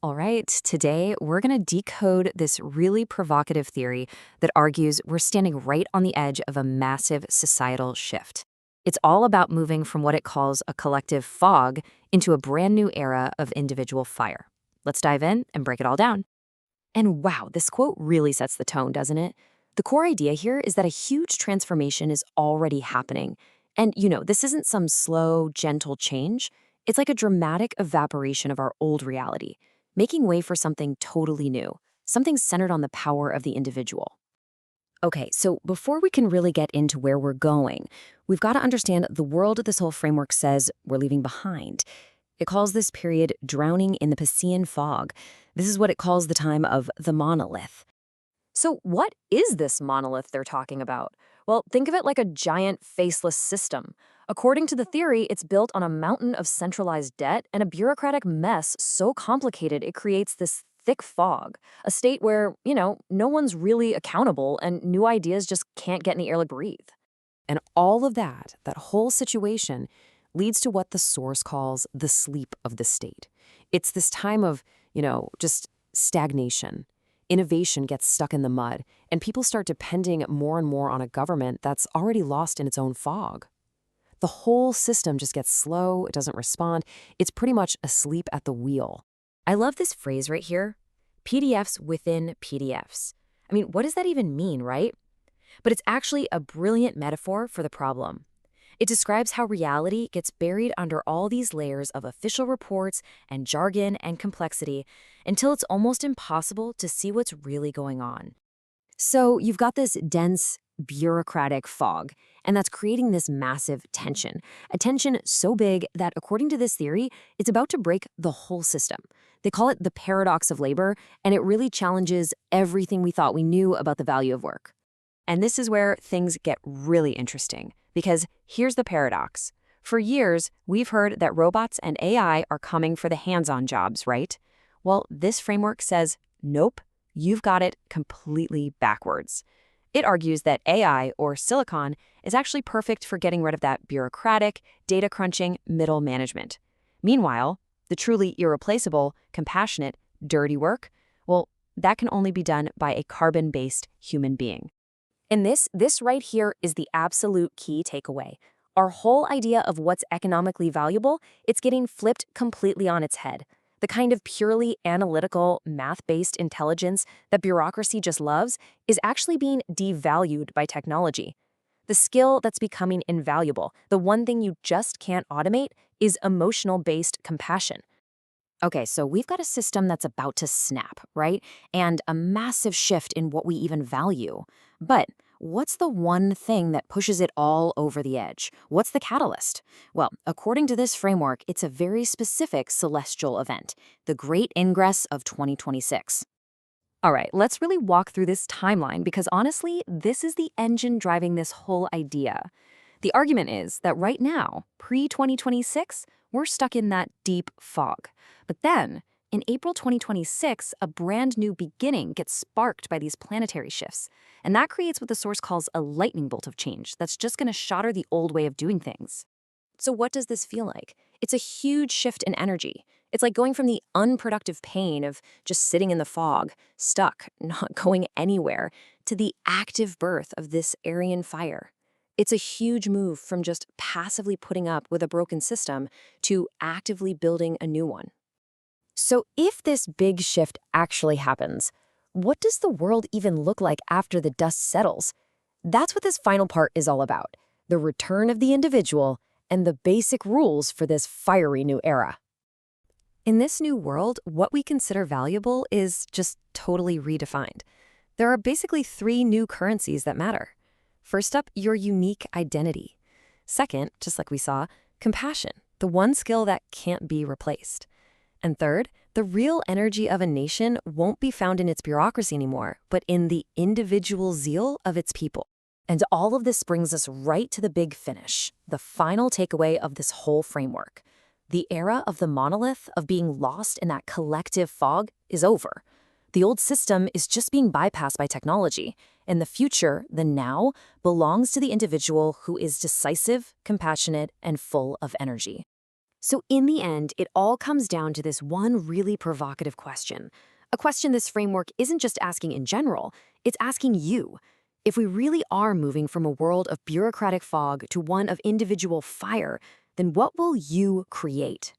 All right, today we're going to decode this really provocative theory that argues we're standing right on the edge of a massive societal shift. It's all about moving from what it calls a collective fog into a brand new era of individual fire. Let's dive in and break it all down. And wow, this quote really sets the tone, doesn't it? The core idea here is that a huge transformation is already happening. And this isn't some slow, gentle change. It's like a dramatic evaporation of our old reality, making way for something totally new, something centered on the power of the individual. Okay, so before we can really get into where we're going, we've got to understand the world this whole framework says we're leaving behind. It calls this period drowning in the Piscean fog. This is what it calls the time of the monolith. So, what is this monolith they're talking about? Well, think of it like a giant faceless system. According to the theory, it's built on a mountain of centralized debt and a bureaucratic mess so complicated it creates this thick fog, a state where, no one's really accountable and new ideas just can't get any air to breathe. And all of that whole situation, leads to what the source calls the sleep of the state. It's this time of, just stagnation. Innovation gets stuck in the mud, and people start depending more and more on a government that's already lost in its own fog. The whole system just gets slow, it doesn't respond. It's pretty much asleep at the wheel. I love this phrase right here, PDFs within PDFs. I mean, what does that even mean, right? But it's actually a brilliant metaphor for the problem. It describes how reality gets buried under all these layers of official reports and jargon and complexity until it's almost impossible to see what's really going on. So you've got this dense, bureaucratic fog, and that's creating this massive tension. A tension so big that, according to this theory, it's about to break the whole system. They call it the paradox of labor, and it really challenges everything we thought we knew about the value of work. And this is where things get really interesting, because here's the paradox. For years, we've heard that robots and AI are coming for the hands-on jobs, right? Well, this framework says, nope, you've got it completely backwards. It argues that AI, or silicon, is actually perfect for getting rid of that bureaucratic, data-crunching middle management. Meanwhile, the truly irreplaceable, compassionate, dirty work, well, that can only be done by a carbon-based human being. And this right here is the absolute key takeaway. Our whole idea of what's economically valuable, it's getting flipped completely on its head. The kind of purely analytical, math-based intelligence that bureaucracy just loves is actually being devalued by technology. The skill that's becoming invaluable, the one thing you just can't automate, is emotional-based compassion. Okay, so we've got a system that's about to snap, right? And a massive shift in what we even value. But what's the one thing that pushes it all over the edge? What's the catalyst? Well, according to this framework, it's a very specific celestial event, the Great Ingress of 2026. All right, let's really walk through this timeline because honestly, this is the engine driving this whole idea. The argument is that right now, pre-2026, we're stuck in that deep fog. But then, in April 2026, a brand new beginning gets sparked by these planetary shifts. And that creates what the source calls a lightning bolt of change that's just going to shatter the old way of doing things. So what does this feel like? It's a huge shift in energy. It's like going from the unproductive pain of just sitting in the fog, stuck, not going anywhere, to the active birth of this Arian fire. It's a huge move from just passively putting up with a broken system to actively building a new one. So if this big shift actually happens, what does the world even look like after the dust settles? That's what this final part is all about, the return of the individual and the basic rules for this fiery new era. In this new world, what we consider valuable is just totally redefined. There are basically three new currencies that matter. First up, your unique identity. Second, just like we saw, compassion, the one skill that can't be replaced. And third, the real energy of a nation won't be found in its bureaucracy anymore, but in the individual zeal of its people. And all of this brings us right to the big finish, the final takeaway of this whole framework. The era of the monolith, of being lost in that collective fog, is over. The old system is just being bypassed by technology, and the future, the now, belongs to the individual who is decisive, compassionate, and full of energy. So in the end, it all comes down to this one really provocative question. A question this framework isn't just asking in general, it's asking you. If we really are moving from a world of bureaucratic fog to one of individual fire, then what will you create?